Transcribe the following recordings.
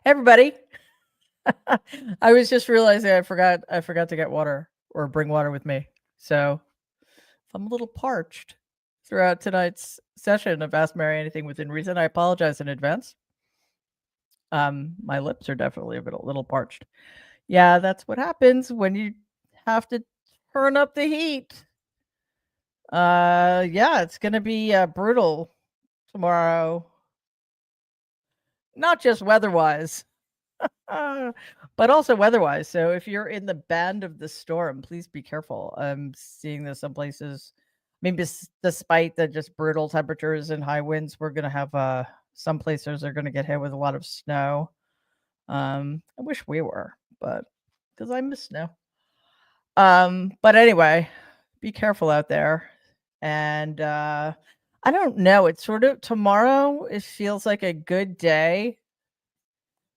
Everybody. I was just realizing I forgot to get water or bring water with me. So if I'm a little parched throughout tonight's session of Ask Mary Anything Within Reason, I apologize in advance. My lips are definitely a little parched. Yeah, that's what happens when you have to turn up the heat. Yeah, it's gonna be brutal tomorrow. Not just weather-wise, but also weather-wise. So if you're in the band of the storm, please be careful. I'm seeing this some places. I mean, despite the just brutal temperatures and high winds, we're gonna have some places are gonna get hit with a lot of snow. I wish we were, but because I miss snow. But anyway, be careful out there. And I don't know. It's sort of tomorrow. It feels like a good day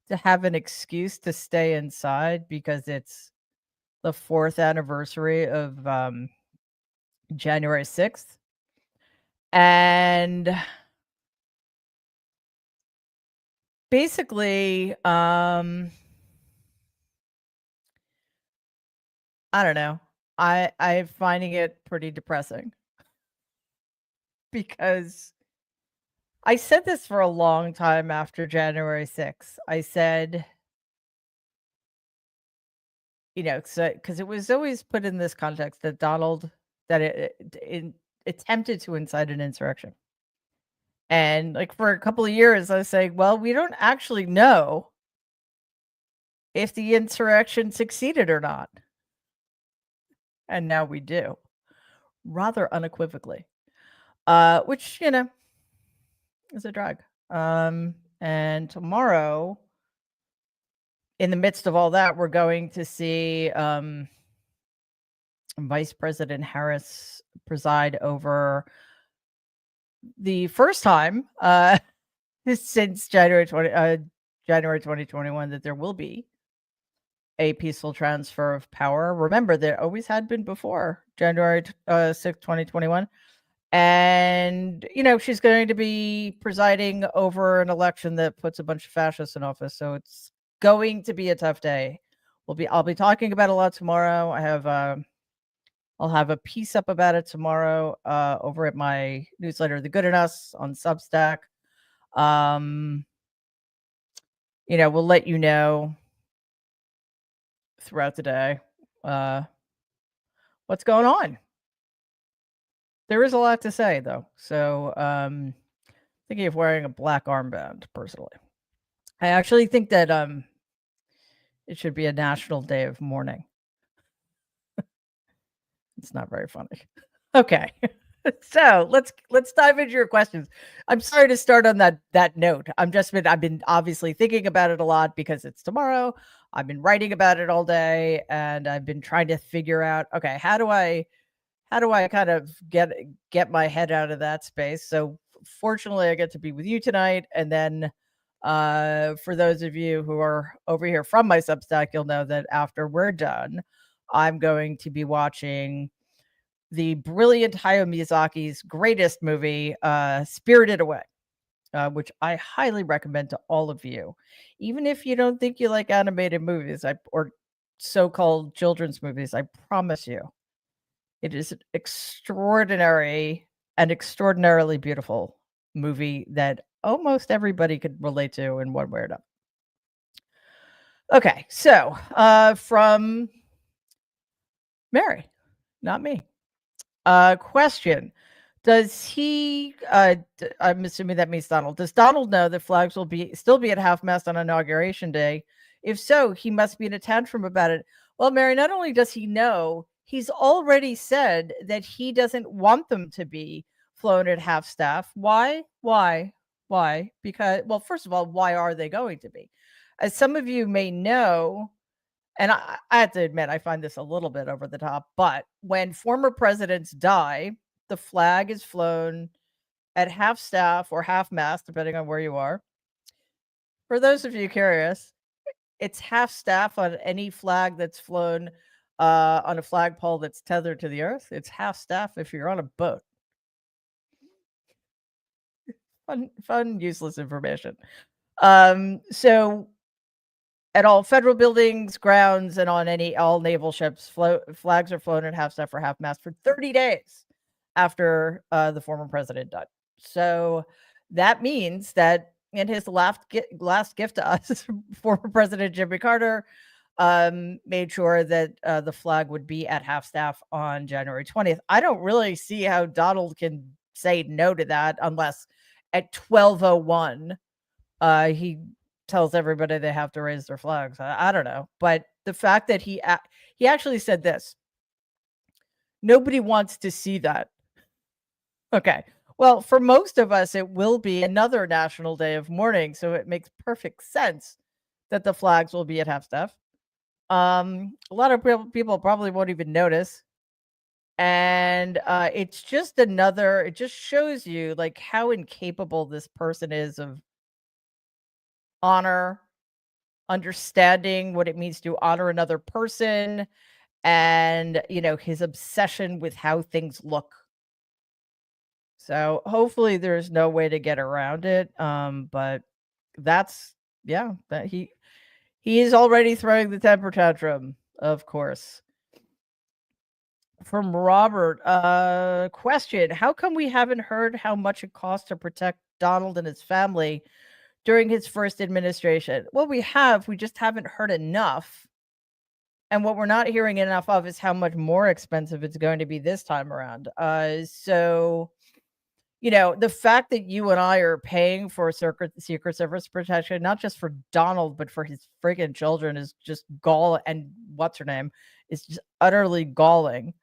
to have an excuse to stay inside because it's the 4th anniversary of January 6th. And basically, I don't know. I'm finding it pretty depressing because I said this for a long time after January 6th. I said, because it was always put in this context that that it attempted to incite an insurrection. And like for a couple of years, I was saying, well, we don't actually know if the insurrection succeeded or not. And now we do, rather unequivocally, which, is a drag. And tomorrow, in the midst of all that, we're going to see Vice President Harris preside over the first time since January 2021 that there will be a peaceful transfer of power. Remember, there always had been before January 6th, 2021. And, she's going to be presiding over an election that puts a bunch of fascists in office. So it's going to be a tough day. I'll be talking about a lot tomorrow. I'll have a piece up about it tomorrow over at my newsletter, The Good in Us on Substack. We'll let you know throughout the day what's going on. There is a lot to say, though. So thinking of wearing a black armband, personally. I actually think that it should be a national day of mourning. It's not very funny. Okay. So let's dive into your questions. I'm sorry to start on that note. I've been obviously thinking about it a lot because it's tomorrow. I've been writing about it all day, and I've been trying to figure out, okay, how do I kind of get my head out of that space? So fortunately, I get to be with you tonight, and then for those of you who are over here from my Substack, you'll know that after we're done, I'm going to be watching the brilliant Hayao Miyazaki's greatest movie, Spirited Away, which I highly recommend to all of you. Even if you don't think you like animated movies or so-called children's movies, I promise you, it is an extraordinary and extraordinarily beautiful movie that almost everybody could relate to in one way or another. Okay, so from Mary, not me. Question. Does he, I'm assuming that means Donald. Does Donald know that flags will still be at half-mast on Inauguration Day? If so, he must be in a tantrum about it. Well, Mary, not only does he know, he's already said that he doesn't want them to be flown at half-staff. Why? Because, well, first of all, why are they going to be? As some of you may know, and I have to admit, I find this a little bit over the top, but when former presidents die, the flag is flown at half staff or half mast, depending on where you are. For those of you curious, it's half staff on any flag that's flown on a flagpole that's tethered to the earth. It's half staff if you're on a boat. Fun, useless information. So At all federal buildings, grounds, and on all naval ships, flags are flown at half-staff or half-mast for 30 days after the former president died. So that means that in his last gift to us, former President Jimmy Carter made sure that the flag would be at half-staff on January 20th. I don't really see how Donald can say no to that unless at 12:01 he tells everybody they have to raise their flags. I don't know, but the fact that he actually said this, nobody wants to see that. Okay. Well, for most of us, it will be another national day of mourning, so it makes perfect sense that the flags will be at half staff. A lot of people probably won't even notice, and it's just another. It just shows you like how incapable this person is of honor, understanding what it means to honor another person, and his obsession with how things look. So hopefully there's no way to get around it. But that's that he is already throwing the temper tantrum, of course. From Robert, question: how come we haven't heard how much it costs to protect Donald and his family during his first administration? Well, we just haven't heard enough. And what we're not hearing enough of is how much more expensive it's going to be this time around. So the fact that you and I are paying for Secret Service protection, not just for Donald, but for his freaking children, is just and what's her name is just utterly galling.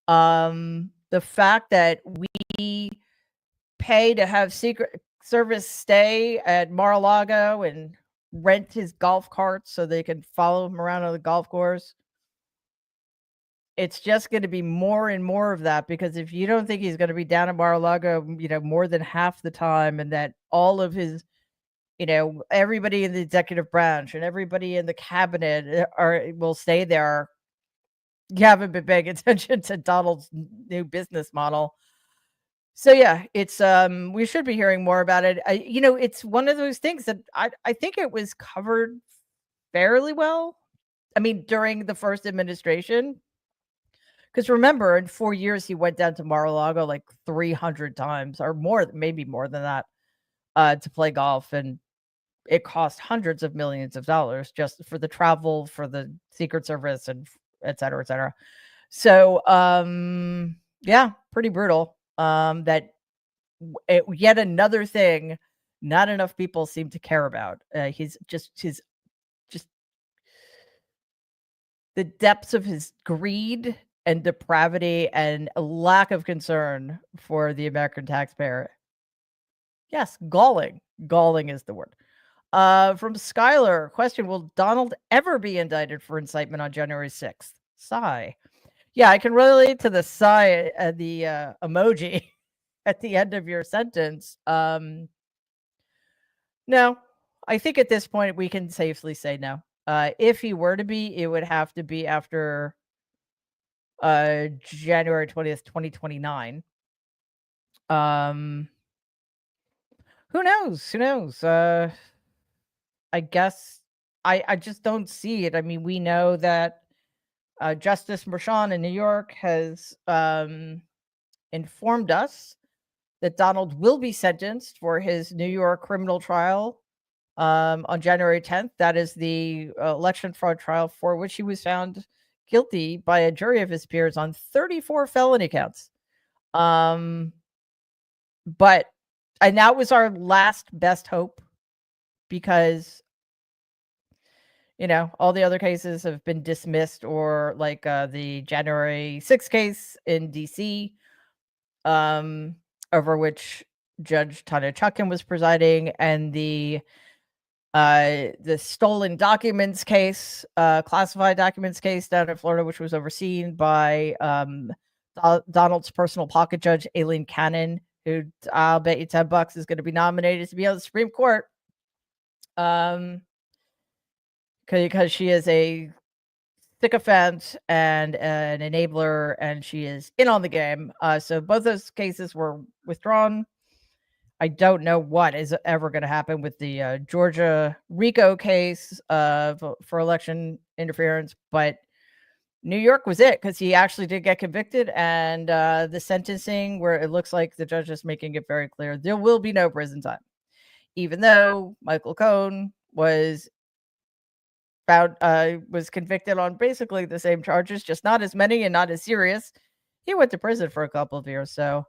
The fact that we pay to have Secret Service stay at Mar-a-Lago and rent his golf carts so they can follow him around on the golf course. It's just going to be more and more of that, because if you don't think he's going to be down at Mar-a-Lago, more than half the time, and that all of his, everybody in the executive branch and everybody in the cabinet will stay there, you haven't been paying attention to Donald's new business model. So yeah, it's we should be hearing more about it. It's one of those things that I think it was covered fairly well. I mean, during the first administration. Because remember, in 4 years, he went down to Mar-a-Lago like 300 times or more, maybe more than that, to play golf. And it cost hundreds of millions of dollars just for the travel, for the Secret Service, and et cetera, et cetera. So, yeah, pretty brutal. Yet another thing not enough people seem to care about. He's just the depths of his greed and depravity and a lack of concern for the American taxpayer. Yes, galling. Galling is the word. From Skylar, question: will Donald ever be indicted for incitement on January 6th? Sigh. Yeah, I can relate to the sigh, the emoji at the end of your sentence. No, I think at this point we can safely say no. If he were to be, it would have to be after January 20th, 2029. Who knows? Who knows? I guess I just don't see it. I mean, we know that Justice Merchan in New York has informed us that Donald will be sentenced for his New York criminal trial on January 10th. That is the election fraud trial for which he was found guilty by a jury of his peers on 34 felony counts. And that was our last best hope, because all the other cases have been dismissed, or like the January 6th case in DC, over which Judge Tanya Chutkan was presiding, and the stolen documents case, classified documents case down in Florida, which was overseen by Donald's personal pocket judge, Aileen Cannon, who I'll bet you $10 is going to be nominated to be on the Supreme Court. Because she is a sycophant and an enabler, and she is in on the game. So both those cases were withdrawn. I don't know what is ever going to happen with the Georgia RICO case for election interference, but New York was it because he actually did get convicted, and the sentencing where it looks like the judge is making it very clear there will be no prison time, even though Michael Cohen was convicted on basically the same charges, just not as many and not as serious. He went to prison for a couple of years, so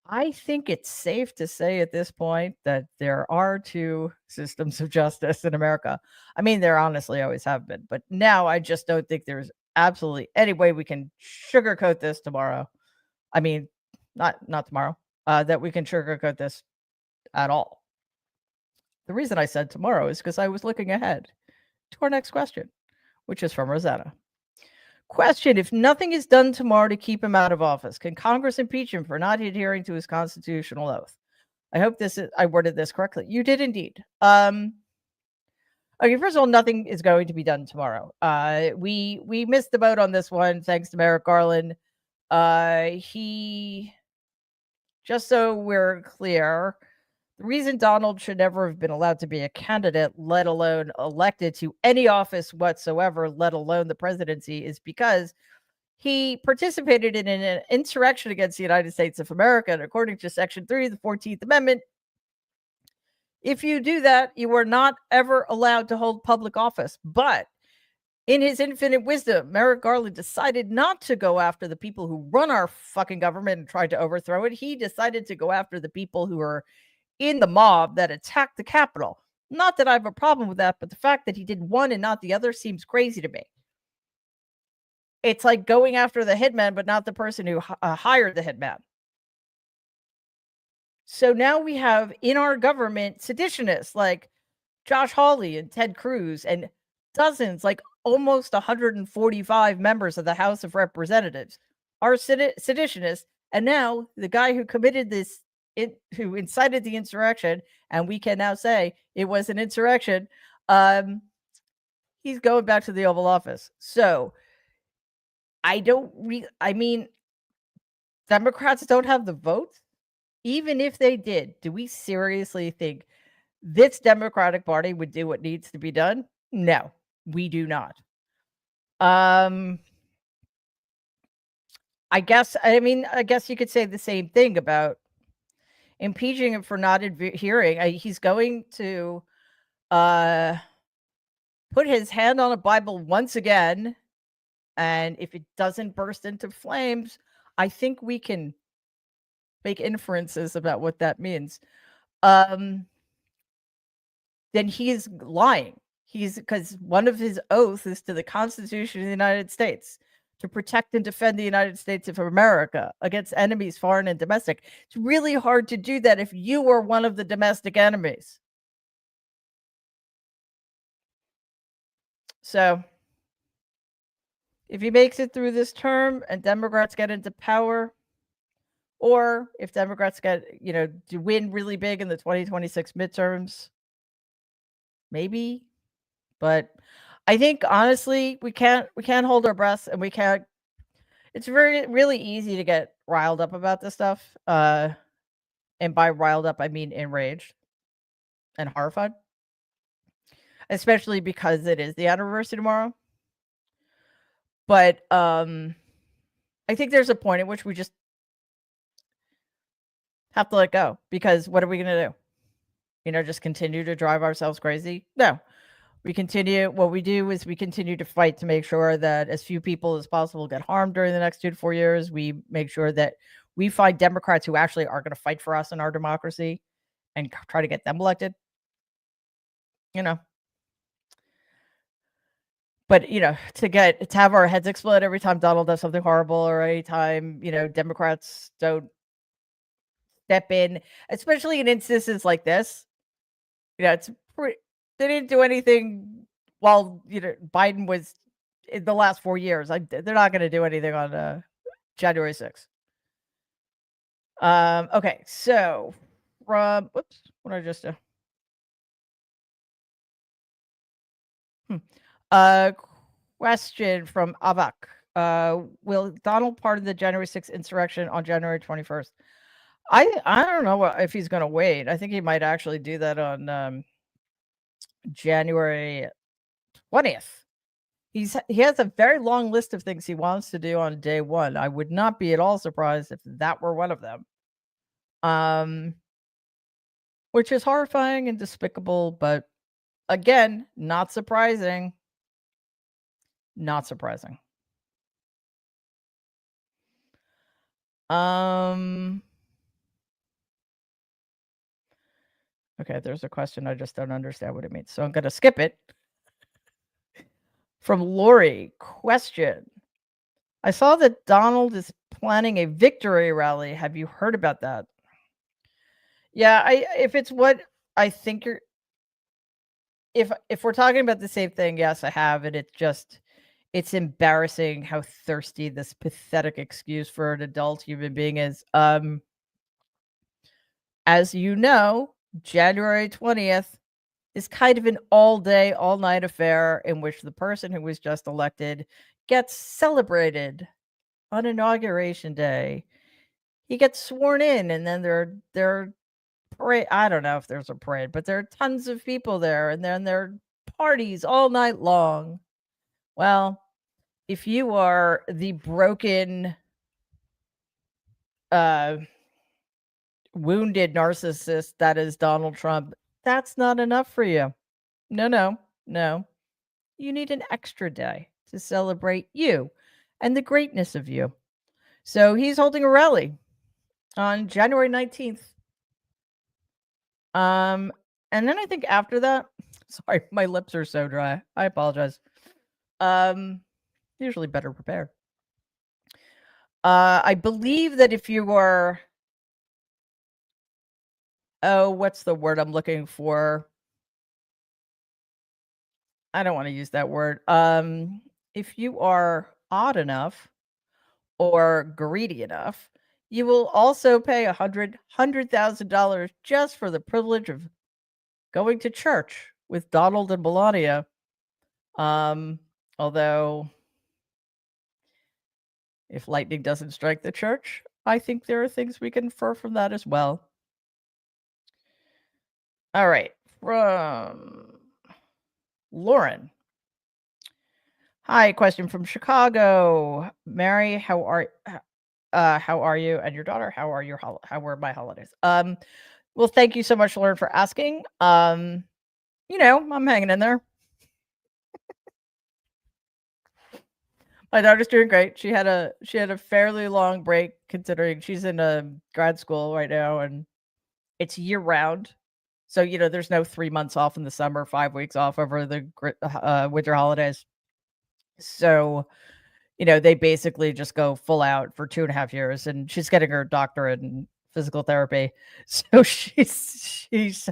I think it's safe to say at this point that there are two systems of justice in America. I mean, there honestly always have been, but now I just don't think there's absolutely any way we can sugarcoat this tomorrow. I mean, not tomorrow, that we can sugarcoat this at all. The reason I said tomorrow is because I was looking ahead to our next question, which is from Rosetta. Question: if nothing is done tomorrow to keep him out of office, can Congress impeach him for not adhering to his constitutional oath? I hope I worded this correctly. You did indeed. Okay, first of all, nothing is going to be done tomorrow. We missed the boat on this one, thanks to Merrick Garland. He, just so we're clear, the reason Donald should never have been allowed to be a candidate, let alone elected to any office whatsoever, let alone the presidency, is because he participated in an insurrection against the United States of America. And according to Section 3 of the 14th Amendment, if you do that, you are not ever allowed to hold public office. But in his infinite wisdom, Merrick Garland decided not to go after the people who run our fucking government and tried to overthrow it. He decided to go after the people who are in the mob that attacked the Capitol. Not that I have a problem with that, but the fact that he did one and not the other seems crazy to me. It's like going after the hitman, but not the person who hired the hitman. So now we have in our government seditionists like Josh Hawley and Ted Cruz and dozens, like almost 145 members of the House of Representatives are seditionists. And now the guy who committed this, who incited the insurrection, and we can now say it was an insurrection, he's going back to the Oval Office. So I mean, Democrats don't have the vote. Even if they did, do we seriously think this Democratic Party would do what needs to be done? No, we do not. I guess you could say the same thing about impeaching him for not adhering. He's going to put his hand on a Bible once again, and if it doesn't burst into flames, I think we can make inferences about what that means. Then he's lying. Because one of his oaths is to the Constitution of the United States to protect and defend the United States of America against enemies, foreign and domestic. It's really hard to do that if you are one of the domestic enemies. So if he makes it through this term and Democrats get into power, or if Democrats get, to win really big in the 2026 midterms, maybe. But I think honestly, we can't hold our breath, and we can't. It's really easy to get riled up about this stuff. And by riled up, I mean enraged and horrified, especially because it is the anniversary tomorrow. But I think there's a point at which we just have to let go, because what are we going to do? Just continue to drive ourselves crazy? No. What we do is we continue to fight to make sure that as few people as possible get harmed during the next 2 to 4 years. We make sure that we find Democrats who actually are going to fight for us in our democracy and try to get them elected. But, to have our heads explode every time Donald does something horrible, or any time, Democrats don't step in, especially in instances like this. It's pretty. They didn't do anything while Biden was in the last 4 years. They're not going to do anything on January 6th. Okay, so from whoops, what did I just do? Question from Avak. Will Donald pardon the January 6th insurrection on January 21st? I don't know if he's gonna wait. I think he might actually do that on, January 20th. He has a very long list of things he wants to do on day 1. I would not be at all surprised if that were one of them. Um, which is horrifying and despicable, but again, not surprising. Not surprising. Um, okay, there's a question I just don't understand what it means, so I'm gonna skip it. From Lori, question. I saw that Donald is planning a victory rally. Have you heard about that? Yeah, if it's what I think you're if we're talking about the same thing, yes, I have, and it's embarrassing how thirsty this pathetic excuse for an adult human being is. As you know, January 20th is kind of an all day, all night affair in which the person who was just elected gets celebrated on Inauguration Day. He gets sworn in, and then there parade. I don't know if there's a parade, but there are tons of people there, and then there are parties all night long. Well, if you are the broken, uh, wounded narcissist that is Donald Trump, that's not enough for you. No, no, no. You need an extra day to celebrate you and the greatness of you. So he's holding a rally on January 19th. Um, and then I think after that, sorry, my lips are so dry. I apologize. Um, usually better prepared. I believe that if you are, oh, what's the word I'm looking for? I don't want to use that word. If you are odd enough or greedy enough, you will also pay $100,000 just for the privilege of going to church with Donald and Melania. Um, although if lightning doesn't strike the church, I think there are things we can infer from that as well. All right, from Lauren. Hi, question from Chicago. Mary, how are you? And your daughter, how were my holidays? Well, thank you so much, Lauren, for asking. I'm hanging in there. My daughter's doing great. She had a fairly long break considering she's in a grad school right now and it's year round. So, there's no 3 months off in the summer, 5 weeks off over the winter holidays. So, they basically just go full out for 2.5 years, and she's getting her doctorate in physical therapy. So she's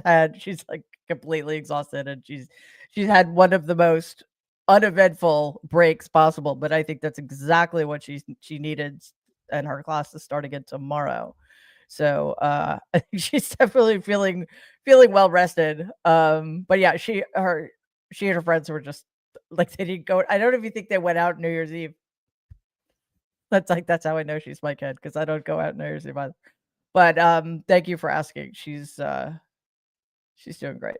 like completely exhausted, and she's had one of the most uneventful breaks possible. But I think that's exactly what she needed, and her class is starting it tomorrow. So I think she's definitely feeling well rested. But yeah, she and her friends were just like they didn't go. I don't even think they went out New Year's Eve. That's how I know she's my kid because I don't go out New Year's Eve either. But thank you for asking. She's doing great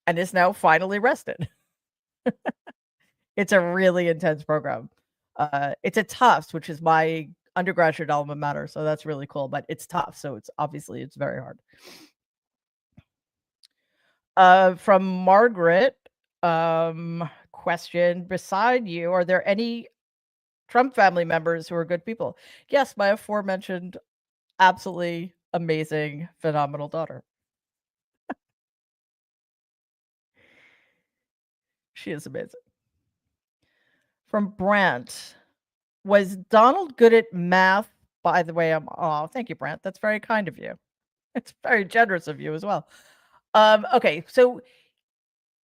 and is now finally rested. It's a really intense program. It's at Tufts, which is my undergraduate alma mater, so that's really cool. But it's tough, so it's very hard. From Margaret, question: beside you, are there any Trump family members who are good people? Yes, my aforementioned absolutely amazing, phenomenal daughter. She is amazing. From Brant, was Donald good at math? By the way, thank you, Brant. That's very kind of you. It's very generous of you as well. Okay, so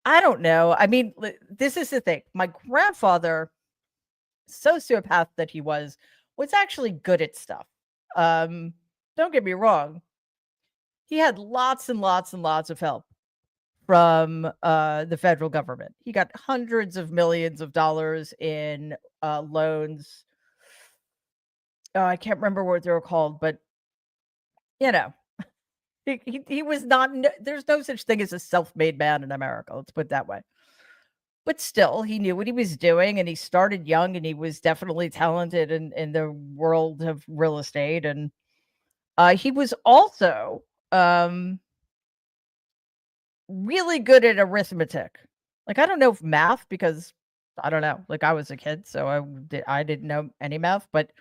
I don't know. I mean, this is the thing. My grandfather, sociopath that he was actually good at stuff. Um, don't get me wrong. He had lots and lots and lots of help from the federal government. He got hundreds of millions of dollars in loans. I can't remember what they were called, but you know, he was not, there's no such thing as a self-made man in America. Let's put it that way. But still, he knew what he was doing and he started young and he was definitely talented in the world of real estate. And he was also really good at arithmetic. Like, I don't know if math because I don't know. Like, I was a kid, so I didn't know any math, but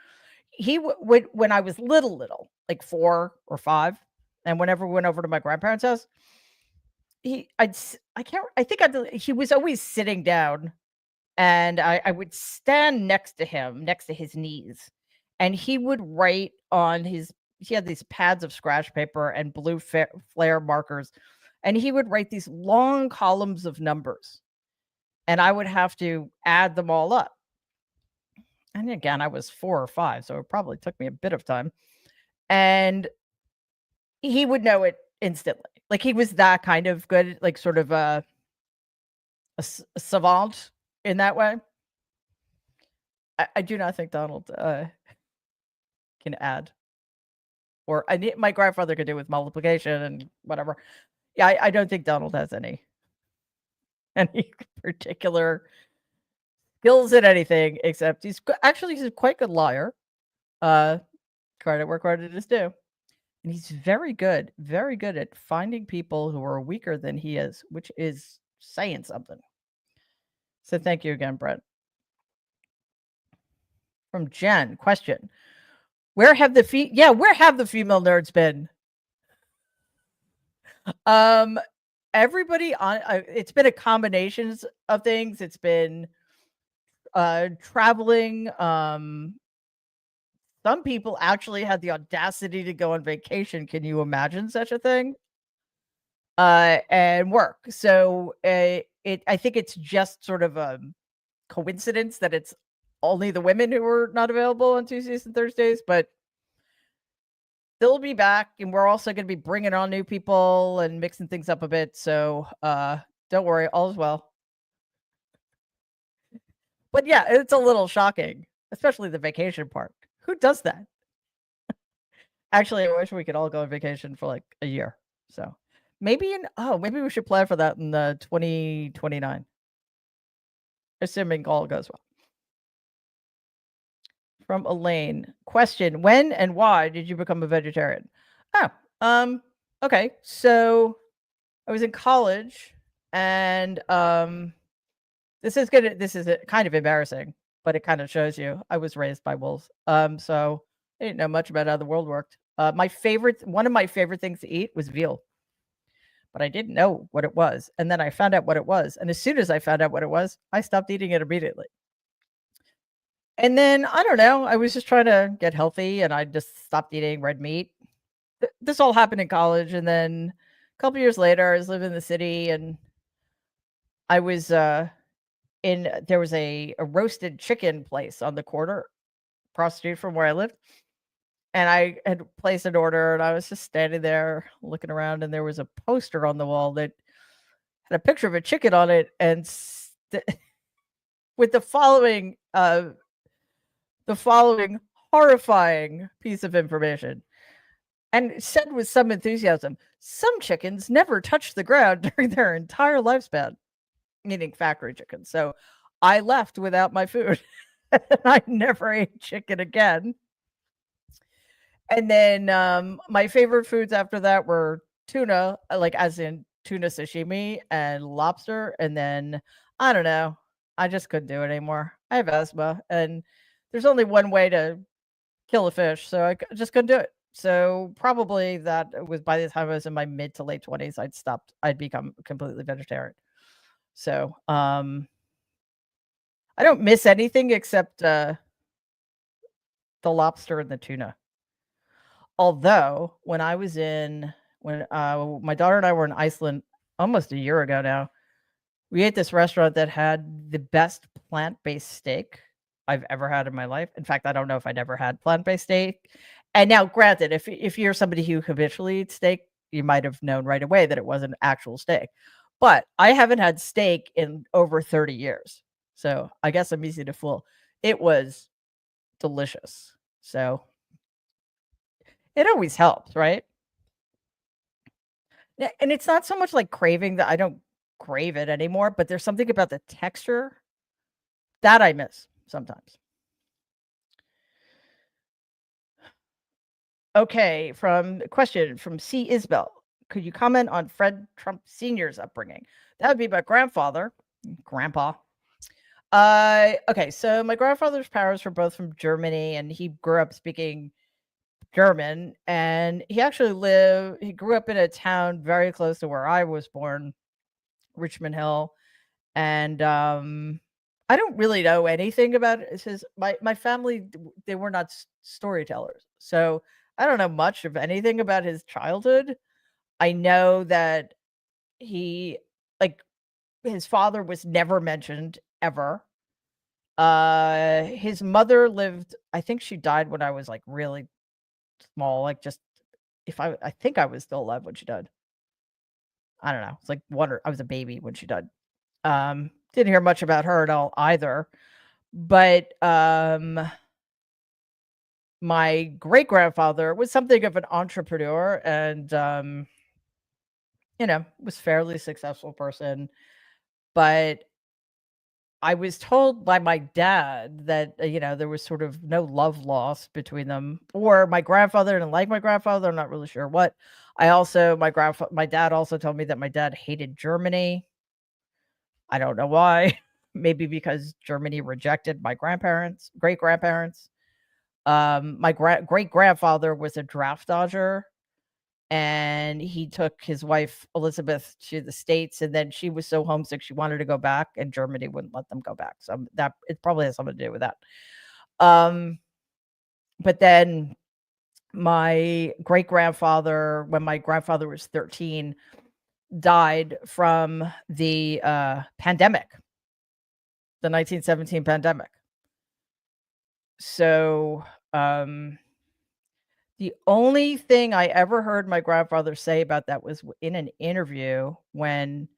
he would when I was little, like 4 or 5, and whenever we went over to my grandparents' house, I can't I think he was always sitting down, and I would stand next to him, next to his knees, and he would write on his he had these pads of scratch paper and blue flare markers, and he would write these long columns of numbers, and I would have to add them all up. And again, I was 4 or 5, so it probably took me a bit of time. And he would know it instantly. Like, he was that kind of good, like, sort of a savant in that way. I do not think Donald can add, or my grandfather could do with multiplication and whatever. Yeah, I don't think Donald has any particular skills at anything, except he's a quite good liar. Credit where credit is due. And he's very good at finding people who are weaker than he is, which is saying something. So thank you again, Brett. From Jen, question: where have the female nerds been? Everybody on it's been a combination of things. It's been traveling. Some people actually had the audacity to go on vacation. Can you imagine such a thing? And work. So I think it's just sort of a coincidence that it's only the women who are not available on Tuesdays and Thursdays, but they'll be back, and we're also going to be bringing on new people and mixing things up a bit. So don't worry, all is well. But yeah, it's a little shocking, especially the vacation part. Who does that? Actually, I wish we could all go on vacation for like a year. So maybe maybe we should plan for that in the 2029. Assuming all goes well. From Elaine. Question: when and why did you become a vegetarian? Okay. So I was in college and this is kind of embarrassing, but it kind of shows you I was raised by wolves. So I didn't know much about how the world worked. One of my favorite things to eat was veal, but I didn't know what it was. And then I found out what it was. And as soon as I found out what it was, I stopped eating it immediately. And then I don't know, I was just trying to get healthy and I just stopped eating red meat. This all happened in college. And then a couple years later, I was living in the city and I was there was a roasted chicken place on the corner across the street from where I lived. And I had placed an order and I was just standing there looking around and there was a poster on the wall that had a picture of a chicken on it and with the following horrifying piece of information. And it said with some enthusiasm, some chickens never touch the ground during their entire lifespan, meaning factory chickens. So I left without my food. I never ate chicken again. And then my favorite foods after that were tuna, like as in tuna sashimi and lobster. And then I don't know, I just couldn't do it anymore. I have asthma, and there's only one way to kill a fish, so I just couldn't do it. So probably that was by the time I was in my mid to late 20s, I'd become completely vegetarian. So I don't miss anything except the lobster and the tuna. Although when my daughter and I were in Iceland almost a year ago now, we ate this restaurant that had the best plant-based steak I've ever had in my life. In fact, I don't know if I'd ever had plant-based steak. And now, granted, if you're somebody who habitually eats steak, you might have known right away that it wasn't actual steak. But I haven't had steak in over 30 years. So I guess I'm easy to fool. It was delicious. So It always helps, right? And it's not so much like craving that I don't crave it anymore, but there's something about the texture that I miss sometimes. Okay, from question from C. Isbell. Could you comment on Fred Trump Sr.'s upbringing? That would be my grandfather, grandpa. Okay, so my grandfather's parents were both from Germany, and he grew up speaking German, and he grew up in a town very close to where I was born, Richmond Hill. And I don't really know anything about his my family. They were not storytellers, so I don't know much of anything about his childhood. I know that he like his father was never mentioned ever. His mother lived, I think she died when I was like really small, like just if I think I was still alive when she died. I don't know. It's like I was a baby when she died. Didn't hear much about her at all either. But my great grandfather was something of an entrepreneur, and was fairly successful person. But I was told by my dad that there was sort of no love lost between them, or my grandfather didn't like my grandfather. I'm not really sure what. My dad also told me that my dad hated Germany. I don't know why. Maybe because Germany rejected my great grandparents. My great grandfather was a draft dodger, and he took his wife Elizabeth to the States, and then she was so homesick she wanted to go back, and Germany wouldn't let them go back. So that it probably has something to do with that. But then my great grandfather, when my grandfather was 13, died from the pandemic, the 1917 pandemic. So the only thing I ever heard my grandfather say about that was in an interview when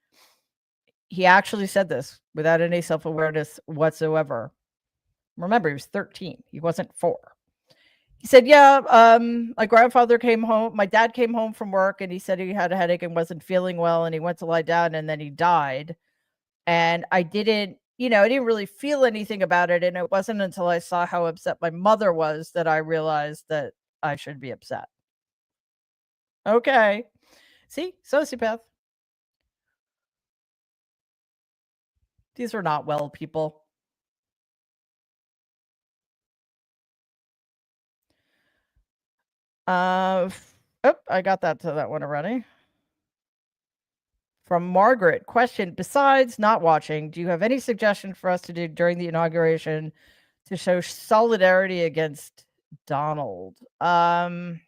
he actually said this without any self-awareness whatsoever. Remember, he was 13. He wasn't 4. He said, "Yeah, my grandfather came home. My dad came home from work, and he said he had a headache and wasn't feeling well, and he went to lie down, and then he died. And I didn't really feel anything about it. And it wasn't until I saw how upset my mother was that I realized that I should be upset." Okay. See, sociopath. These are not well people. I got to that one already. From Margaret, question: besides not watching, do you have any suggestion for us to do during the inauguration to show solidarity against Donald? I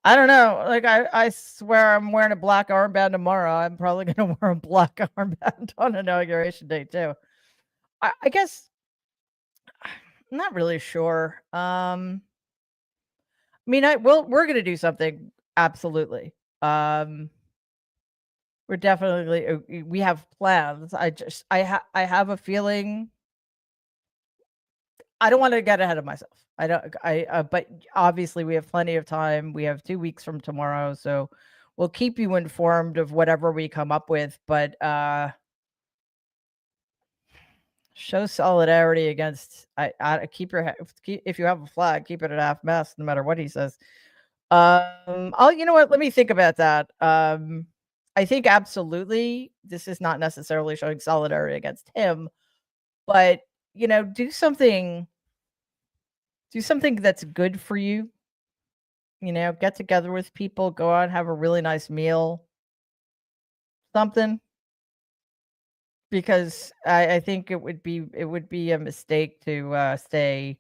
don't know. Like I swear I'm wearing a black armband tomorrow. I'm probably gonna wear a black armband on inauguration day too. I guess I'm not really sure. I mean, we're gonna do something, absolutely. Um, we're definitely we have plans. I have a feeling I don't wanna get ahead of myself. I don't but obviously we have plenty of time. We have 2 weeks from tomorrow, so we'll keep you informed of whatever we come up with, but, show solidarity against keep your if you have a flag, keep it at half mast no matter what he says. You know what? Let me think about that. I think absolutely this is not necessarily showing solidarity against him, but do something that's good for you. Get together with people, go out, have a really nice meal, something. Because I think it would be a mistake to stay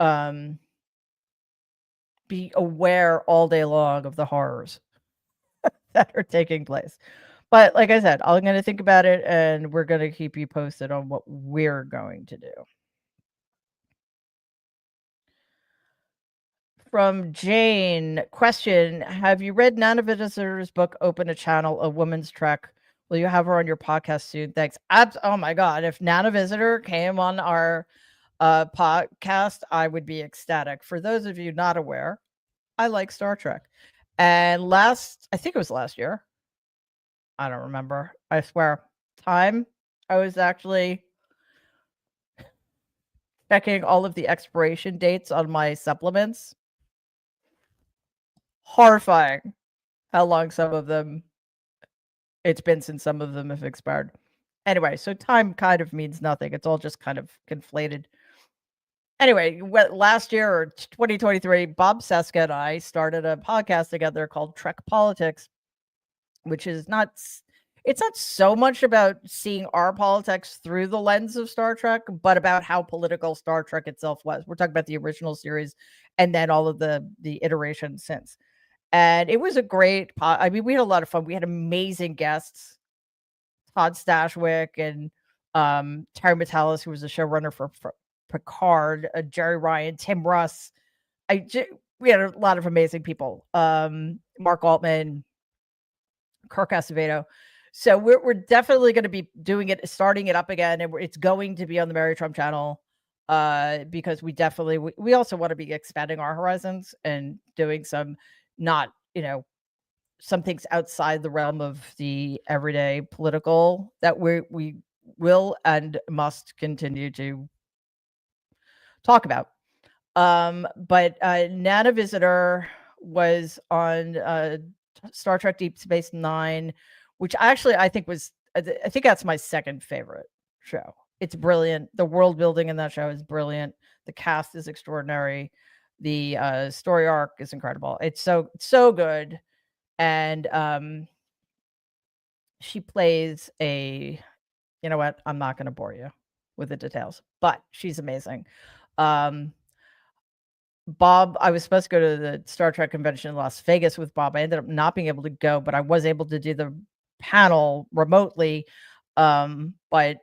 um be aware all day long of the horrors that are taking place. But like I said, I'm gonna think about it, and we're gonna keep you posted on what we're going to do. From Jane, question: have you read Nana Visitor's book, Open a Channel, A Woman's Trek? Will you have her on your podcast soon? Thanks. Oh my God. If Nana Visitor came on our podcast, I would be ecstatic. For those of you not aware, I like Star Trek. And I think it was last year. I don't remember. I swear. I was actually checking all of the expiration dates on my supplements. Horrifying how long it's been since some of them have expired. Anyway, so time kind of means nothing. It's all just kind of conflated. Anyway, last year or 2023, Bob Seska and I started a podcast together called Trek Politics, which is it's not so much about seeing our politics through the lens of Star Trek, but about how political Star Trek itself was. We're talking about the original series and then all of the iterations since. And it was a great I mean, we had a lot of fun. We had amazing guests, Todd Stashwick and Terry Matalas, who was the showrunner for Picard, Jerry Ryan, Tim Russ. We had a lot of amazing people. Mark Altman, Kirk Acevedo. So we're definitely going to be starting it up again, and it's going to be on the Mary Trump channel because we also want to be expanding our horizons and doing some some things outside the realm of the everyday political that we will and must continue to talk about. But Nana Visitor was on Star Trek Deep Space Nine, which I think that's my second favorite show. It's brilliant. The world building in that show is brilliant. The cast is extraordinary. The story arc is incredible. It's so good. And she plays you know what? I'm not going to bore you with the details, but she's amazing. Bob, I was supposed to go to the Star Trek convention in Las Vegas with Bob. I ended up not being able to go, but I was able to do the panel remotely. But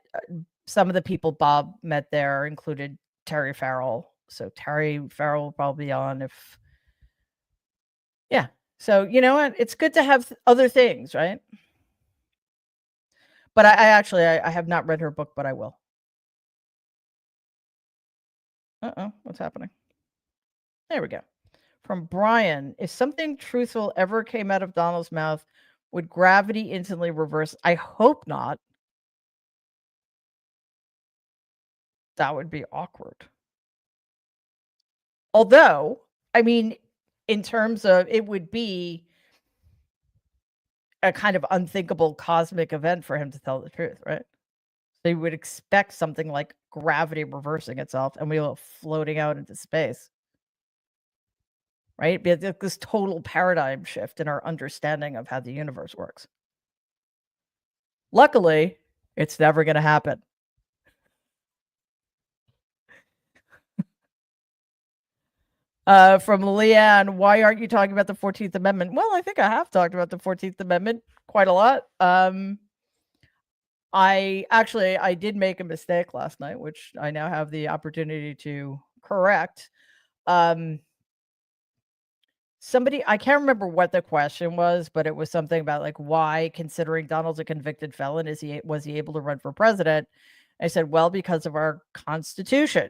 some of the people Bob met there included Terry Farrell. So Terry Farrell will probably be on yeah. So you know what? It's good to have other things, right? But I have not read her book, but I will. What's happening? There we go. From Brian, if something truthful ever came out of Donald's mouth, would gravity instantly reverse? I hope not. That would be awkward. Although, I mean, in terms of it would be a kind of unthinkable cosmic event for him to tell the truth, right? So you would expect something like gravity reversing itself and we were floating out into space. Right? This total paradigm shift in our understanding of how the universe works. Luckily, it's never going to happen. From Leanne, why aren't you talking about the 14th Amendment? Well, I think I have talked about the 14th Amendment quite a lot. I did make a mistake last night, which I now have the opportunity to correct. I can't remember what the question was, but it was something about like why, considering Donald's a convicted felon, was he able to run for president? I said, well, because of our Constitution.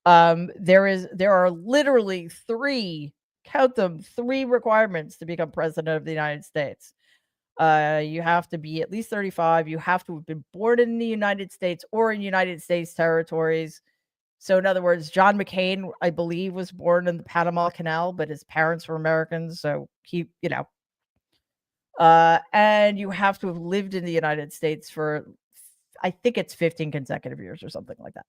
There are literally three requirements to become president of the United States. You have to be at least 35. You have to have been born in the United States or in United States territories. So in other words, John McCain, I believe, was born in the Panama Canal, but his parents were Americans. So and you have to have lived in the United States for, I think it's 15 consecutive years or something like that.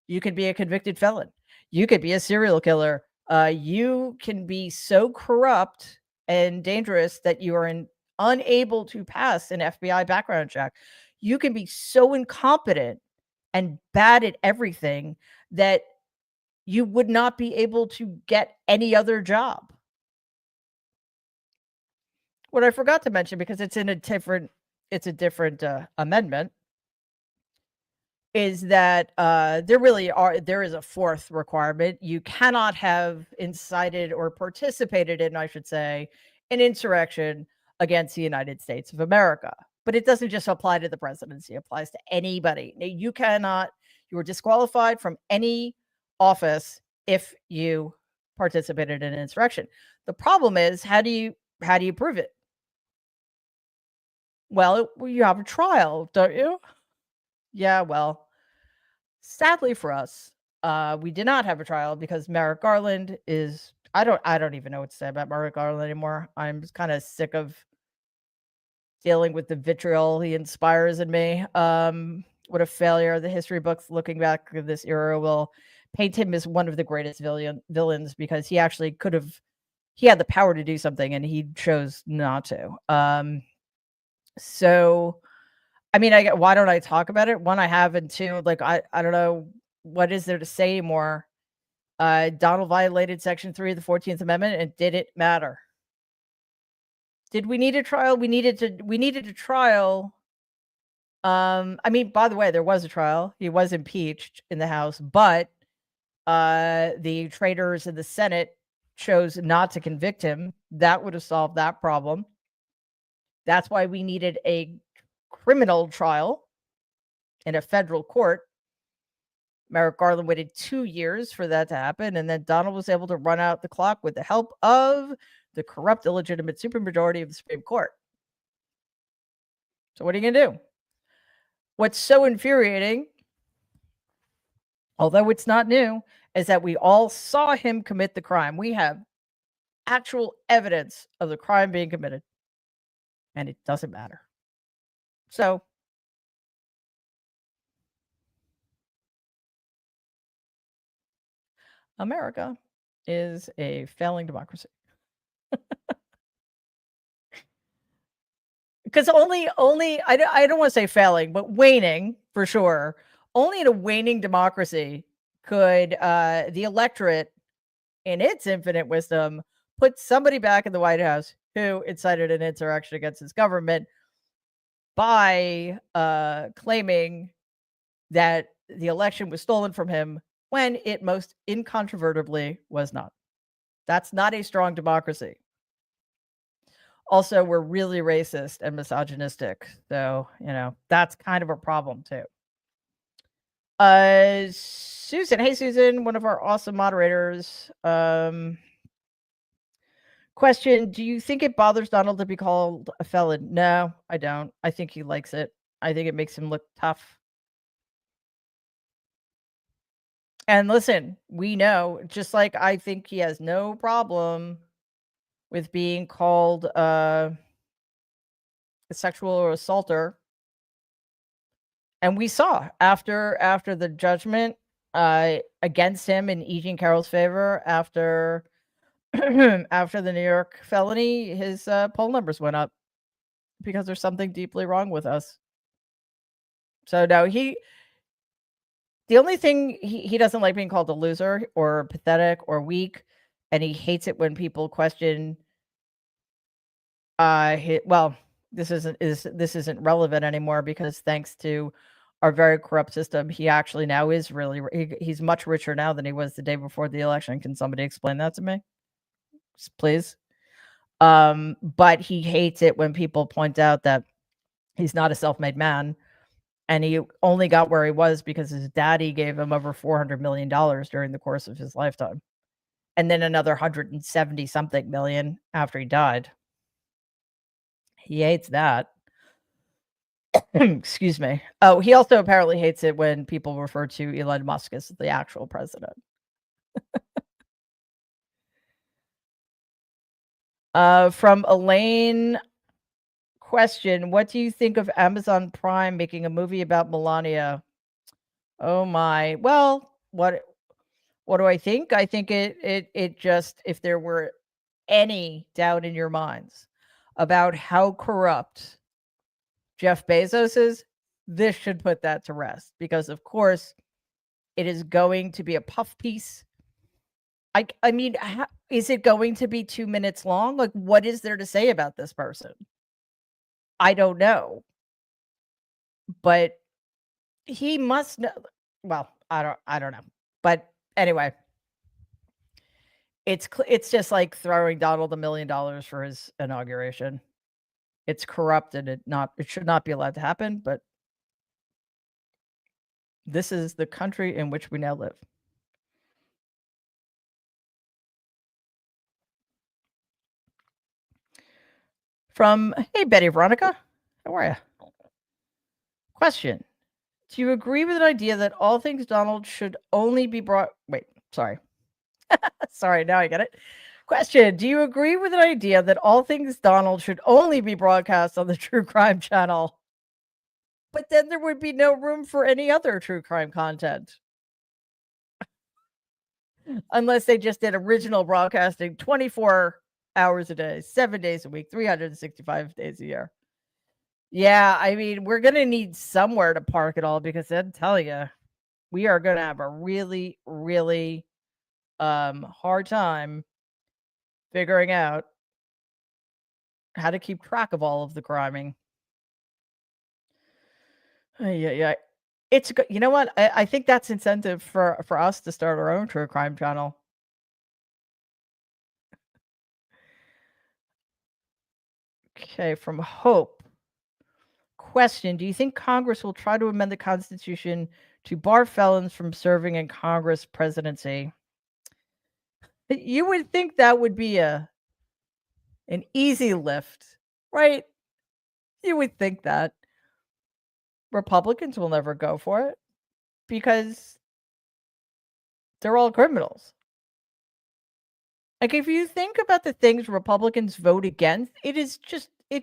You could be a convicted felon. You could be a serial killer. You can be so corrupt and dangerous that you are unable to pass an FBI background check. You can be so incompetent and bad at everything that you would not be able to get any other job. What I forgot to mention, because it's a different amendment, is that there is a fourth requirement. You cannot have incited or participated in, I should say, an insurrection against the United States of America. But it doesn't just apply to the presidency, it applies to anybody. You You were disqualified from any office if you participated in an insurrection. The problem is, how do you prove it? Well, you have a trial, don't you? Yeah, well, sadly for us, we did not have a trial because Merrick Garland is I don't even know what to say about Merrick Garland anymore. I'm kind of sick of dealing with the vitriol he inspires in me. What a failure. The history books looking back at this era will paint him as one of the greatest villains because he actually he had the power to do something and he chose not to. So I mean, why don't I talk about it? One, I have, and two, like I don't know what is there to say anymore. Donald violated Section 3 of the 14th Amendment, and did it matter? Did we need a trial? We needed a trial. I mean, by the way, there was a trial. He was impeached in the House, but the traitors in the Senate chose not to convict him. That would have solved that problem. That's why we needed a criminal trial in a federal court. Merrick Garland waited 2 years for that to happen, and then Donald was able to run out the clock with the help of the corrupt, illegitimate supermajority of the Supreme Court. So what are you going to do? What's so infuriating, although it's not new, is that we all saw him commit the crime. We have actual evidence of the crime being committed, and it doesn't matter. So America is a failing democracy. Because only I don't want to say failing, but waning for sure. Only in a waning democracy could the electorate, in its infinite wisdom, put somebody back in the White House who incited an insurrection against his government by claiming that the election was stolen from him when it most incontrovertibly was not. That's not a strong democracy. Also, we're really racist and misogynistic. So, that's kind of a problem too. Susan. Hey, Susan, one of our awesome moderators. Question, do you think it bothers Donald to be called a felon? No, I don't. I think he likes it. I think it makes him look tough. And listen, we know, just like I think he has no problem with being called a sexual assaulter. And we saw after the judgment against him in E. Jean Carroll's favor, after after the New York felony, his poll numbers went up because there's something deeply wrong with us. So no, the only thing he doesn't like being called a loser or pathetic or weak, and he hates it when people question. Well, this isn't relevant anymore because thanks to our very corrupt system, he actually now is he's much richer now than he was the day before the election. Can somebody explain that to me, please? But he hates it when people point out that he's not a self-made man, and he only got where he was because his daddy gave him over $400 million during the course of his lifetime, and then another 170 something million after he died. He hates that. Excuse me. Oh, he also apparently hates it when people refer to Elon Musk as the actual president. From Elaine, question, what do you think of Amazon Prime making a movie about Melania? Oh my. Well, what do I think? I think it just, if there were any doubt in your minds about how corrupt Jeff Bezos is, this should put that to rest, because of course it is going to be a puff piece. I mean, is it going to be 2 minutes long? Like, what is there to say about this person? I don't know. But he must know. Well, I don't know. But anyway, it's just like throwing Donald $1 million for his inauguration. It's corrupt, and it should not be allowed to happen, but This is the country in which we now live. From, hey, Betty Veronica, how are you? Question. Do you agree with an idea that all things Donald should only be brought? Wait, sorry. Sorry, now I get it. Question. Do you agree with an idea that all things Donald should only be broadcast on the True Crime Channel? But then there would be no room for any other true crime content. Unless they just did original broadcasting 24 hours a day, 7 days a week, 365 days a year. Yeah, I mean, we're going to need somewhere to park it all because I'm telling you, we are going to have a really, really hard time figuring out how to keep track of all of the criming. Yeah. It's good. You know what? I think that's incentive for us to start our own true crime channel. Okay, from Hope. Question. Do you think Congress will try to amend the Constitution to bar felons from serving in Congress presidency? You would think that would be an easy lift, right? You would think that. Republicans will never go for it because they're all criminals. Like, if you think about the things Republicans vote against, it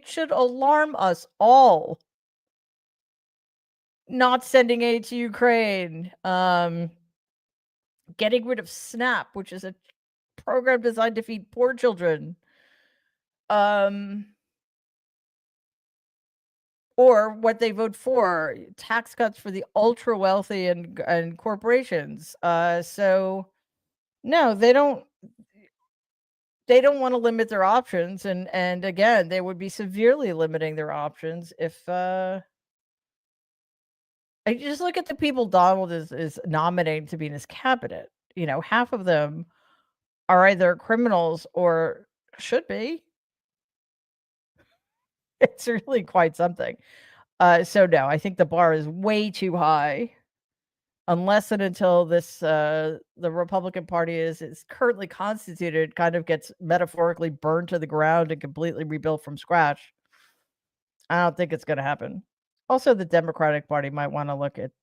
should alarm us all. Not sending aid to Ukraine, getting rid of SNAP, which is a program designed to feed poor children. Or what they vote for, tax cuts for the ultra wealthy and corporations. So no, they don't want to limit their options, and again, they would be severely limiting their options if I just look at the people Donald is nominating to be in his cabinet. You know, half of them are either criminals or should be. It's really quite something. So no, I think the bar is way too high. Unless and until this the Republican Party is currently constituted, kind of gets metaphorically burned to the ground and completely rebuilt from scratch. I don't think it's going to happen. Also, the Democratic Party might want to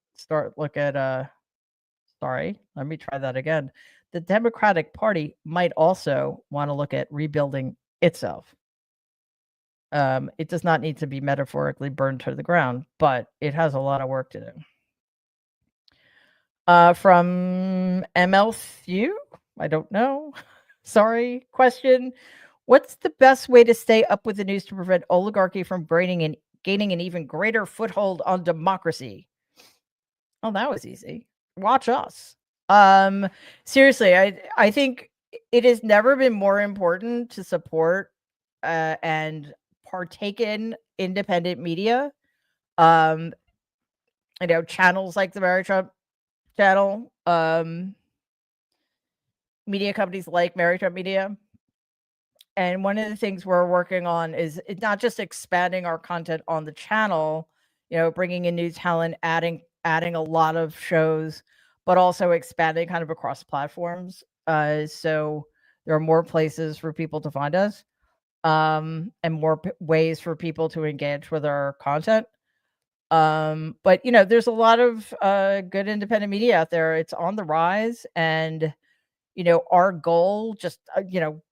sorry, let me try that again. The Democratic Party might also want to look at rebuilding itself. It does not need to be metaphorically burned to the ground, but it has a lot of work to do. From MLThu, I don't know. Sorry. Question. What's the best way to stay up with the news to prevent oligarchy from gaining an even greater foothold on democracy? Oh, that was easy. Watch us. Seriously, I think it has never been more important to support and partake in independent media. Channels like the Mary Trump channel, media companies like Mary Trump Media. And one of the things we're working on is not just expanding our content on the channel, bringing in new talent, adding a lot of shows, but also expanding kind of across platforms. So there are more places for people to find us, and more ways for people to engage with our content. But there's a lot of good independent media out there. It's on the rise, and our goal,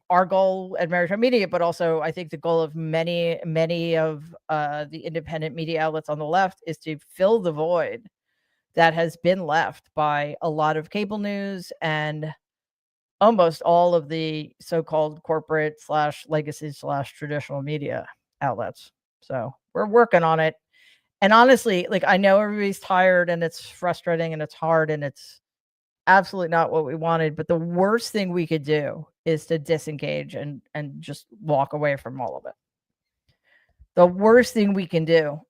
our goal at Mary Trump Media, but also I think the goal of many of the independent media outlets on the left is to fill the void that has been left by a lot of cable news and almost all of the so-called corporate / legacy / traditional media outlets. So we're working on it. And honestly, like, I know everybody's tired and it's frustrating and it's hard and it's absolutely not what we wanted, but the worst thing we could do is to disengage and just walk away from all of it. The worst thing we can do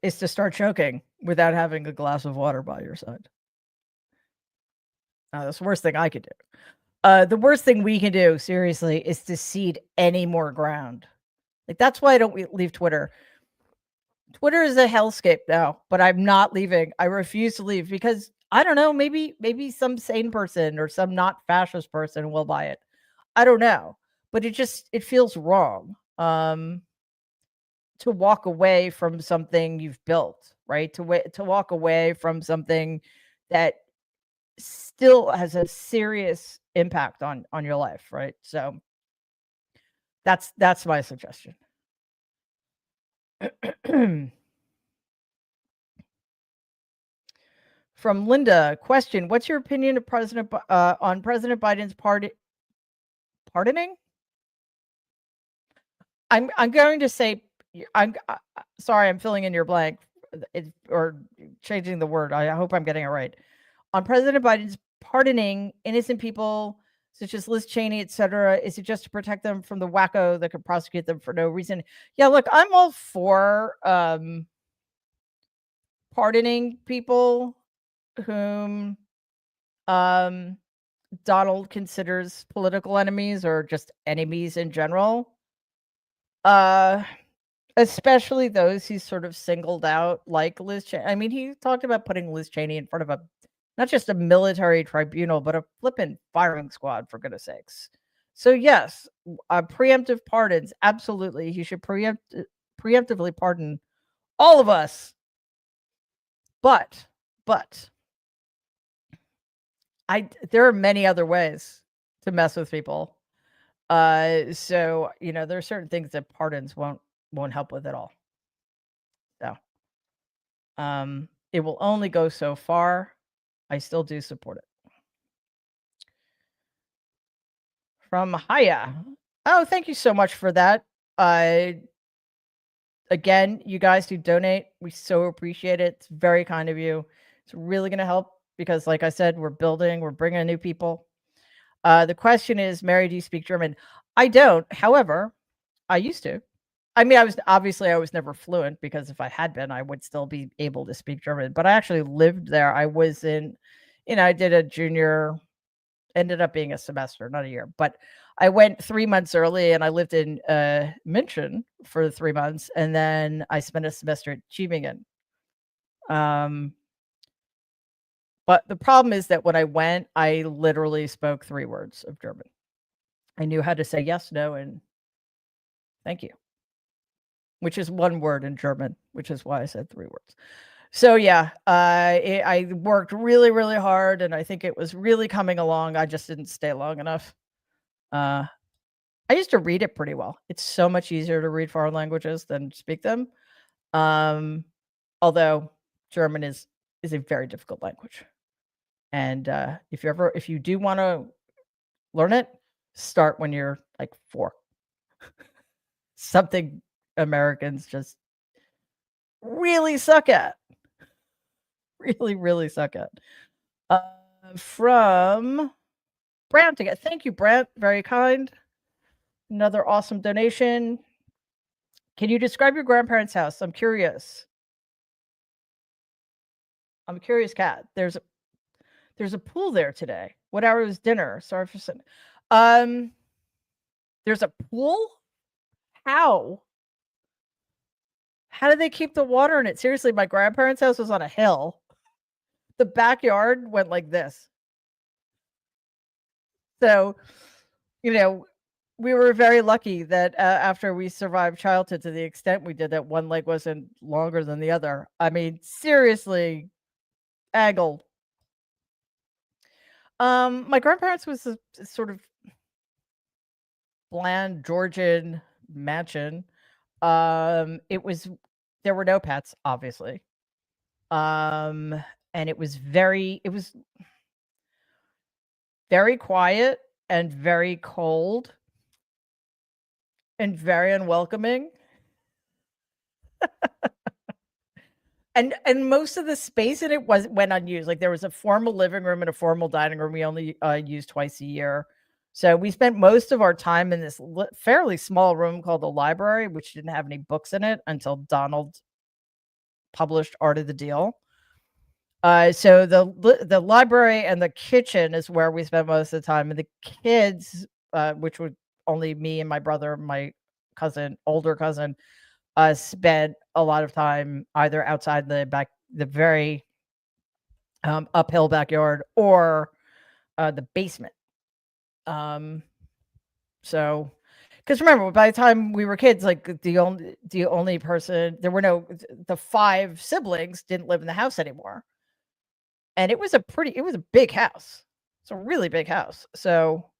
is to start choking without having a glass of water by your side. That's the worst thing I could do. The worst thing we can do, seriously, is to cede any more ground. Like, that's why I don't leave Twitter. Twitter is a hellscape now, but I'm not leaving. I refuse to leave because I don't know, maybe some sane person or some not fascist person will buy it. I don't know, but it feels wrong. To walk away from something you've built, right? To walk away from something that still has a serious impact on your life, right? So that's my suggestion. From Linda, question: what's your opinion of on President Biden's pardoning? I'm going to say I'm sorry, I'm filling in your blank, or changing the word. I hope I'm getting it right. On President Biden's pardoning innocent people such as Liz Cheney, etc., is it just to protect them from the wacko that could prosecute them for no reason? Yeah, look, I'm all for pardoning people whom Donald considers political enemies or just enemies in general. Especially those he's sort of singled out, like Liz Cheney. I mean, he talked about putting Liz Cheney in front of not just a military tribunal, but a flippin' firing squad, for goodness sakes. So yes, preemptive pardons, absolutely. He should preemptively pardon all of us. But there are many other ways to mess with people. So there are certain things that pardons won't help with at all. So it will only go so far. I still do support it. From Haya. Oh, thank you so much for that. Again, you guys who donate, we so appreciate it. It's very kind of you. It's really going to help because, like I said, we're bringing new people. The question is, Mary, do you speak German? I don't. However, I used to. I mean, I was never fluent because if I had been, I would still be able to speak German. But I actually lived there. I was I did a junior, ended up being a semester, not a year. But I went 3 months early, and I lived in München for 3 months, and then I spent a semester at Tübingen. But the problem is that when I went, I literally spoke 3 words of German. I knew how to say yes, no, and thank you, which is 1 word in German, which is why I said 3 words. So yeah, I worked really, really hard, and I think it was really coming along. I just didn't stay long enough. I used to read it pretty well. It's so much easier to read foreign languages than speak them. Although German is a very difficult language. And if you do want to learn it, start when you're like 4. Something Americans just really suck at. Really, really suck at. From Brant again. Thank you, Brant. Very kind. Another awesome donation. Can you describe your grandparents' house? I'm curious. Kat. There's a pool there today. What hour was dinner? Sorry for saying. There's a pool? How? How do they keep the water in it? Seriously, my grandparents' house was on a hill. The backyard went like this. So, we were very lucky that after we survived childhood to the extent we did, that one leg wasn't longer than the other. I mean, seriously, angled. My grandparents was a sort of bland Georgian mansion. There were no pets, obviously. And it was very quiet and very cold and very unwelcoming. And most of the space in it went unused. Like, there was a formal living room and a formal dining room we only used twice a year. So we spent most of our time in this fairly small room called the library, which didn't have any books in it until Donald published Art of the Deal. So the library and the kitchen is where we spent most of the time, and the kids, which would only me and my brother, my cousin, older cousin, spent a lot of time either outside the very uphill backyard or the basement. Um, so, because remember, by the time we were kids, like the only person there were no the five siblings didn't live in the house anymore, and it was a big house. It's a really big house. So,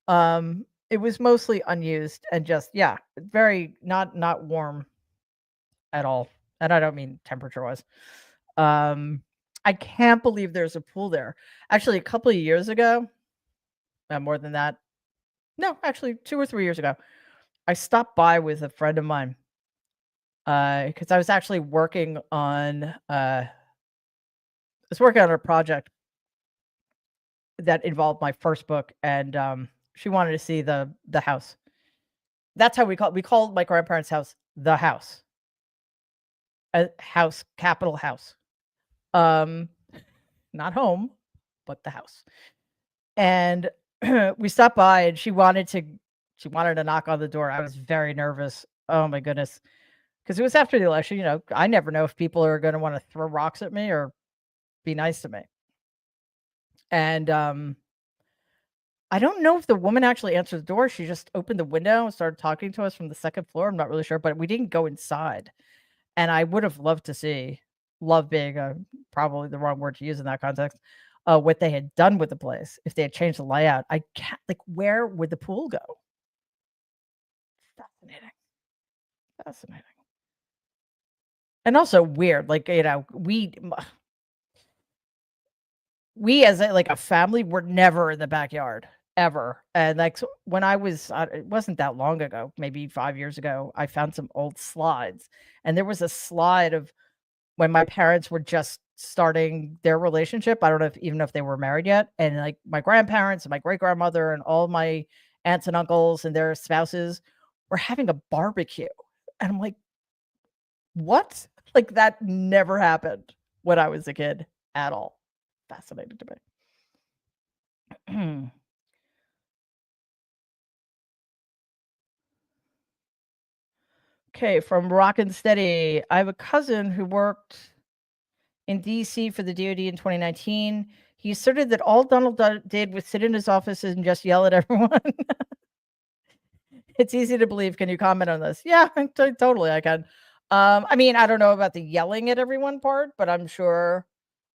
it was mostly unused and just yeah, very not warm at all, and I don't mean temperature-wise. Um, I can't believe there's a pool there. Actually, a couple of years ago, more than that, no, actually 2 or 3 years ago, I stopped by with a friend of mine, because I was actually working on a project that involved my first book, and, she wanted to see the house. That's how we called my grandparents' house "the house." A house, capital house. Um, not home, but the house. And we stopped by and she wanted to knock on the door. I was very nervous. Oh my goodness. Because it was after the election, I never know if people are gonna wanna throw rocks at me or be nice to me. And, I don't know if the woman actually answered the door. She just opened the window and started talking to us from the second floor. I'm not really sure, but we didn't go inside. And I would have loved to see love being, probably the wrong word to use in that context, what they had done with the place, if they had changed the layout. I can't like, where would the pool go? Fascinating, fascinating. And also weird, like, we as a family were never in the backyard, ever, and, like, so when I was it wasn't that long ago, maybe 5 years ago, I found some old slides, and there was a slide of when my parents were just starting their relationship. I don't know if they were married yet, and, like, my grandparents and my great-grandmother and all my aunts and uncles and their spouses were having a barbecue, and I'm like, "What?" Like, that never happened when I was a kid at all. Fascinating to me. Okay, from Rockin' Steady. I have a cousin who worked in DC for the DoD in 2019. He asserted that all Donald did was sit in his office and just yell at everyone. It's easy to believe. Can you comment on this? Yeah, totally, I can. I mean, I don't know about the yelling at everyone part, but I'm sure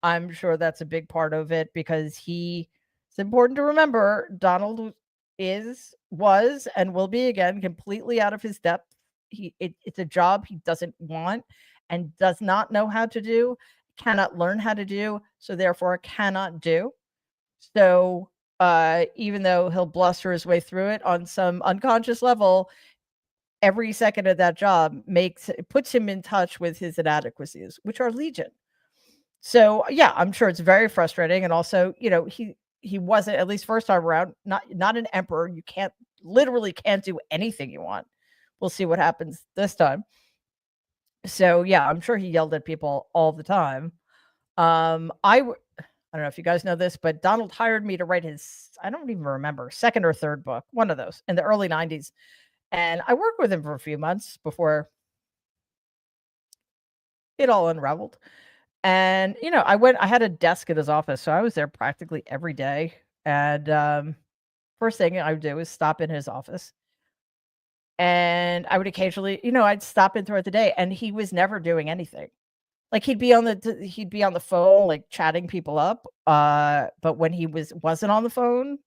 that's a big part of it because it's important to remember Donald was and will be again completely out of his depth. It's a job he doesn't want and does not know how to do, cannot learn how to do, so therefore cannot do. So, even though he'll bluster his way through it on some unconscious level, every second of that job puts him in touch with his inadequacies, which are legion. So, yeah, I'm sure it's very frustrating, and also, he wasn't, at least first time around, not an emperor. You literally can't do anything you want. We'll see what happens this time. So, yeah, I'm sure he yelled at people all the time. I don't know if you guys know this, but Donald hired me to write his, I don't even remember, second or third book, one of those in the early 90s. And I worked with him for a few months before it all unraveled. And, I had a desk at his office, so I was there practically every day. And first thing I would do is stop in his office. And I would occasionally, I'd stop in throughout the day, and he was never doing anything. Like, he'd be on the phone, like, chatting people up, but when he wasn't on the phone,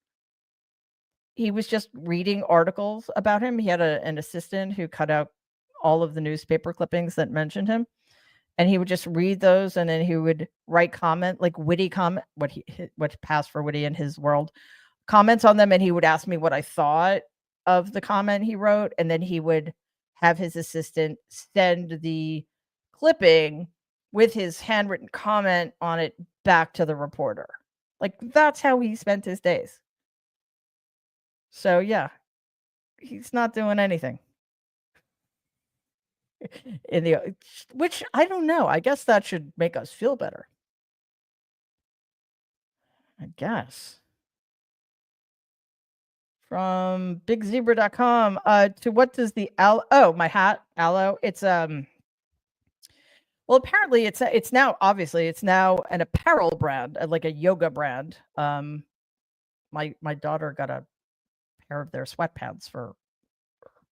he was just reading articles about him. He had an assistant who cut out all of the newspaper clippings that mentioned him, and he would just read those, and then he would write like, witty comment what passed for witty in his world, comments on them, and he would ask me what I thought of the comment he wrote, and then he would have his assistant send the clipping with his handwritten comment on it back to the reporter. Like, that's how he spent his days. So, yeah, he's not doing anything in the which I don't know. I guess that should make us feel better. I guess. From bigzebra.com. To what does the my hat, aloe. It's well, apparently it's now, obviously it's now an apparel brand, like a yoga brand. My daughter got a pair of their sweatpants for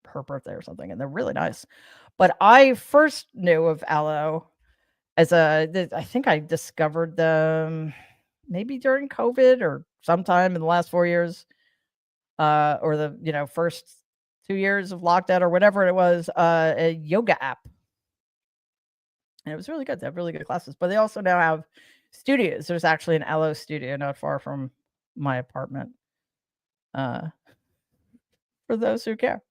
her birthday or something, and they're really nice. But I first knew of aloe as I think I discovered them maybe during COVID or sometime in the last 4 years, or the first 2 years of lockdown or whatever it was, a yoga app. And it was really good. They have really good classes, but they also now have studios. There's actually an aloe studio not far from my apartment. For those who care.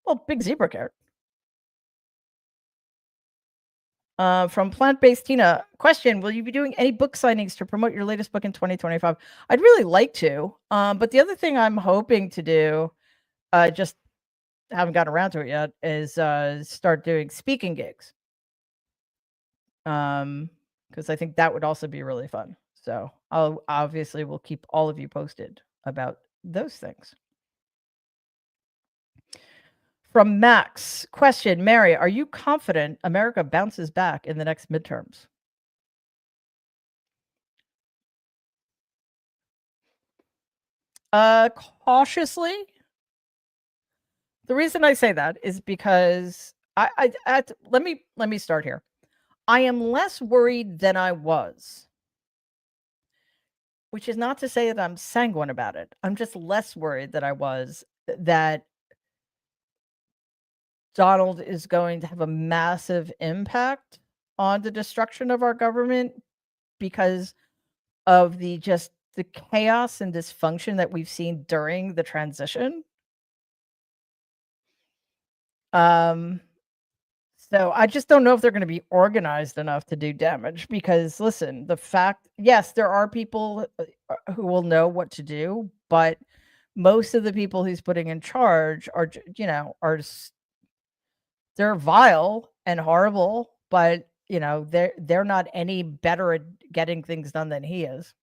Well, Big Zebra cared. From Plant-Based Tina, question: will you be doing any book signings to promote your latest book in 2025? I'd really like to, but the other thing I'm hoping to do, just haven't gotten around to it yet, is start doing speaking gigs. Because I think that would also be really fun. So I'll obviously will keep all of you posted about those things. From Max, question: Mary, are you confident America bounces back in the next midterms? Cautiously. The reason I say that is because let me start here. I am less worried than I was, which is not to say that I'm sanguine about it. I'm just less worried than I was that Donald is going to have a massive impact on the destruction of our government because of the chaos and dysfunction that we've seen during the transition. So I just don't know if they're going to be organized enough to do damage because listen, yes, there are people who will know what to do, but most of the people he's putting in charge are they're vile and horrible, but they're not any better at getting things done than he is.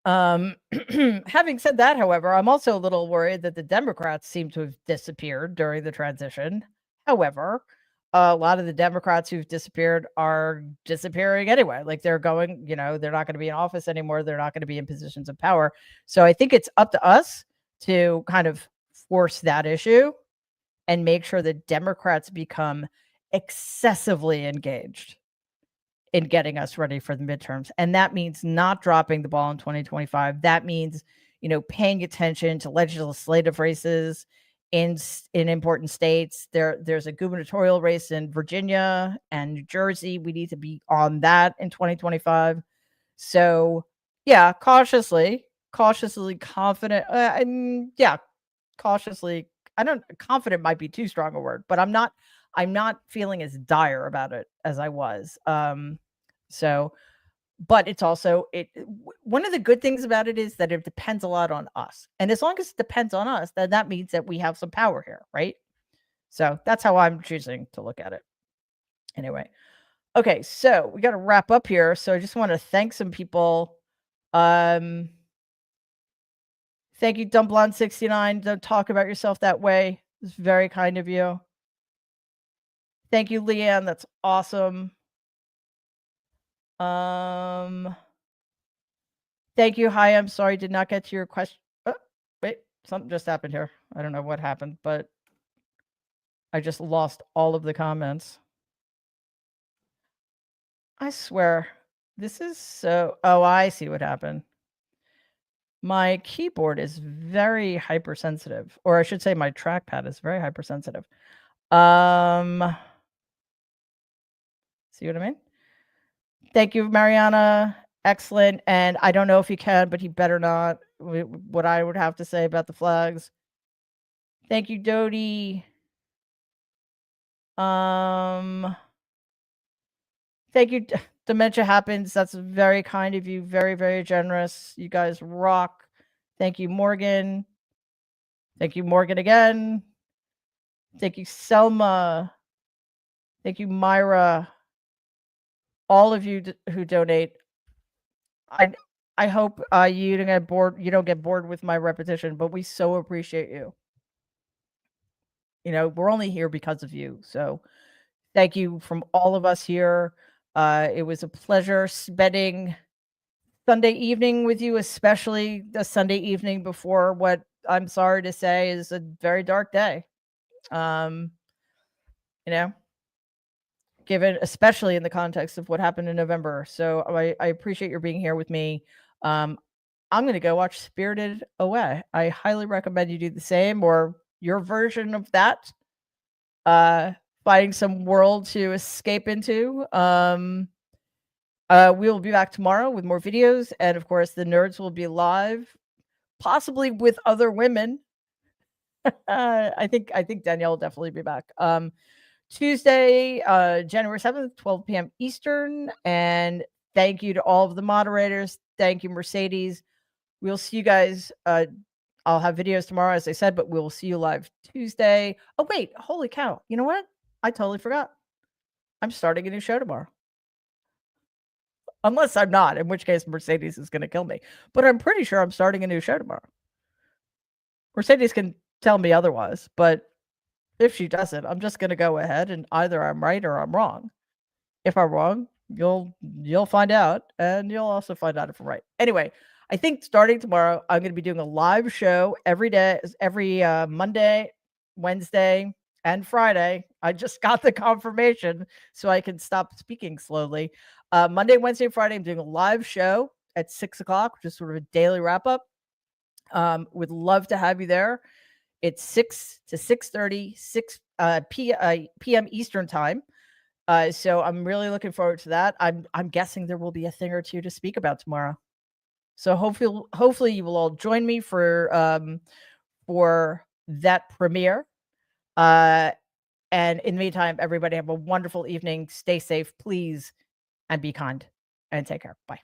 Having said that, however, I'm also a little worried that the Democrats seem to have disappeared during the transition. However, a lot of the Democrats who've disappeared are disappearing anyway. Like they're going, they're not going to be in office anymore. They're not going to be in positions of power. So I think it's up to us to kind of force that issue and make sure that Democrats become excessively engaged in getting us ready for the midterms. And that means not dropping the ball in 2025. That means, paying attention to legislative races in important states. There's a gubernatorial race in Virginia and New Jersey. We need to be on that in 2025. So yeah, cautiously confident. Cautiously. Confident might be too strong a word, but I'm not feeling as dire about it as I was. But it's also one of the good things about it is that it depends a lot on us. And as long as it depends on us, then that means that we have some power here, right? So that's how I'm choosing to look at it. Anyway. Okay, so we got to wrap up here. So I just want to thank some people. Thank you, Dumblon69. Don't talk about yourself that way. It's very kind of you. Thank you, Leanne. That's awesome. Thank you. Hi, I'm sorry, did not get to your question. Oh, wait, something just happened here. I don't know what happened, but I just lost all of the comments. I swear, this is so. Oh, I see what happened. My keyboard is very hypersensitive, or I should say my trackpad is very hypersensitive. See what I mean? Thank you, Mariana. Excellent. And I don't know if he can, but he better not. What I would have to say about the flags. Thank you, Dodie. Thank you. Dementia happens. That's very kind of you. Very, very generous. You guys rock. Thank you, Morgan. Thank you, Morgan, again. Thank you, Selma. Thank you, Myra. All of you who donate. I hope you don't get bored. You don't get bored with my repetition, but we so appreciate you. You know, we're only here because of you. So thank you from all of us here. It was a pleasure spending Sunday evening with you, especially the Sunday evening before what I'm sorry to say is a very dark day. Um, you know, given especially in the context of what happened in November. So I appreciate your being here with me. Um, I'm going to go watch Spirited Away. I highly recommend you do the same or your version of that. Finding some world to escape into. We will be back tomorrow with more videos, and of course, the nerds will be live, possibly with other women. I think Danielle will definitely be back. Tuesday, January 7th, 12 p.m. Eastern. And thank you to all of the moderators. Thank you, Mercedes. We'll see you guys. I'll have videos tomorrow, as I said, but we'll see you live Tuesday. Oh, wait. Holy cow. You know what? I totally forgot. I'm starting a new show tomorrow. Unless I'm not, in which case Mercedes is going to kill me. But I'm pretty sure I'm starting a new show tomorrow. Mercedes can tell me otherwise, but if she doesn't, I'm just going to go ahead and either I'm right or I'm wrong. If I'm wrong, you'll find out, and you'll also find out if I'm right. Anyway, I think starting tomorrow, I'm going to be doing a live show every day, every Monday, Wednesday, and Friday. I just got the confirmation, so I can stop speaking slowly. Monday, Wednesday, Friday, I'm doing a live show at 6:00, which is sort of a daily wrap up. Would love to have you there. It's 6 to 6:30, p.m. Eastern time. So I'm really looking forward to that. I'm guessing there will be a thing or two to speak about tomorrow. So hopefully you will all join me for that premiere. And in the meantime, everybody have a wonderful evening. Stay safe, please, and be kind. And take care. Bye.